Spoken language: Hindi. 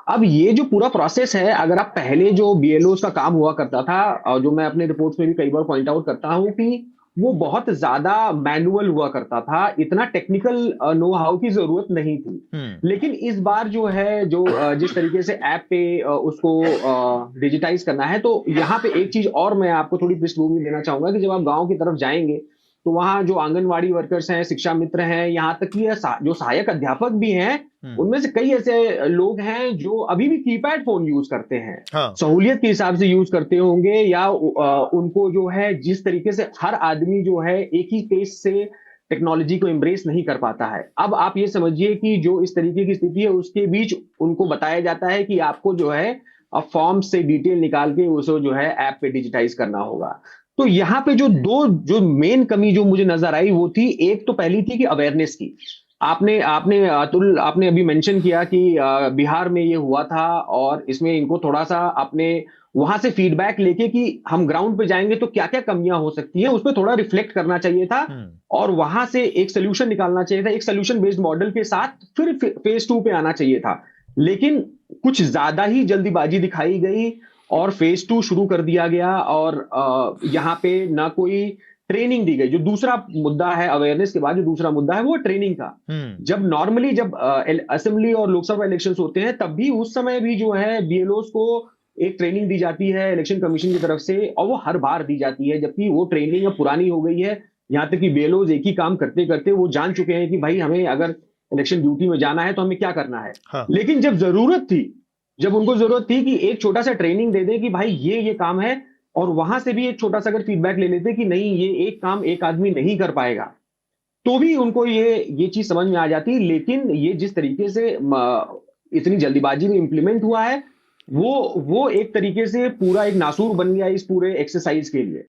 अब ये जो पूरा प्रोसेस है, अगर आप पहले जो बीएलओज़ का काम हुआ करता था और जो मैं अपने रिपोर्ट्स में भी कई बार पॉइंट आउट करता हूँ कि वो बहुत ज़्यादा मैनुअल हुआ करता था, इतना टेक्निकल नो हाउ की ज़रूरत नहीं थी। हुँ। लेकिन इस बार जो है, जो जिस तरीके से ऐप पे उसको डिजिटाइज़ करना है, तो यहाँ पे एक चीज़ और मैं आपको थोड़ी पृष्ठभूमि देना चाहूँगा कि जब आप गाँव की तरफ जाएँगे, तो वहाँ जो आंगनवाड़ी वर्कर्स हैं, शिक्षा मित्र हैं, यहाँ तक कि जो सहायक अध्यापक भी हैं, हुँ। उनमें से कई ऐसे लोग हैं जो अभी भी कीपैड फ़ोन यूज़ करते हैं। हाँ। सहूलियत के हिसाब से यूज़ करते होंगे या उनको जो है जिस तरीके से हर आदमी जो है एक ही पेस से टेक्नोलॉजी को एम्ब्रेस नहीं कर पाता है। अब आप ये समझिए कि जो इस तरीके की स्थिति है उसके बीच उनको बताया जाता है कि आपको जो है फॉर्म से डिटेल निकाल के उसे जो है ऐप पे डिजिटाइज़ करना होगा। तो यहाँ पे जो मेन कमी जो मुझे नज़र आई वो थी, एक तो पहली थी कि अवेयरनेस की। आपने आपने अतुल आपने अभी मेंशन किया कि बिहार में ये हुआ था और इसमें इनको थोड़ा-सा अपने वहाँ से फीडबैक लेके कि हम ग्राउंड पे जाएँगे तो क्या-क्या कमियाँ हो सकती हैं, उसपे थोड़ा रिफ्लेक्ट करना चाहिए था हुँ। और वहाँ से एक सॉल्यूशन निकालना चाहिए था। एक सॉल्यूशन बेस्ड मॉडल के साथ फिर फेज़ 2 पे आना चाहिए था। लेकिन कुछ ज़्यादा ही जल्दीबाज़ी दिखाई गई और फेज़ 2 शुरू कर दिया गया और यहाँ पे ना कोई ट्रेनिंग दी गई। जो दूसरा मुद्दा है अवेयरनेस के बाद जो दूसरा मुद्दा है वो है ट्रेनिंग का। हुँ। जब नॉर्मली जब असेंबली और लोकसभा इलेक्शंस होते हैं तब भी उस समय भी जो है बीएलओज़ को एक ट्रेनिंग दी जाती है इलेक्शन कमीशन की तरफ से और वो हर बार दी जाती है, जबकि वो ट्रेनिंग अब पुरानी हो गई है। यहाँ तक कि बीएलओज़ एक ही काम करते-करते वो जान चुके हैं कि भाई हमें अगर इलेक्शन ड्यूटी में जाना है तो हमें क्या करना है। हाँ। लेकिन जब उनको ज़रूरत थी कि एक छोटा-सा ट्रेनिंग दे दें कि भाई ये काम है और वहाँ से भी एक छोटा-सा अगर फीडबैक ले लेते कि नहीं ये एक काम एक आदमी नहीं कर पाएगा, तो भी उनको ये चीज़ समझ में आ जाती। लेकिन ये जिस तरीके से इतनी जल्दीबाजी में इम्प्लीमेंट हुआ है, वो एक तरीके से पूरा एक नासूर बन गया इस पूरे एक्सरसाइज़ के लिए।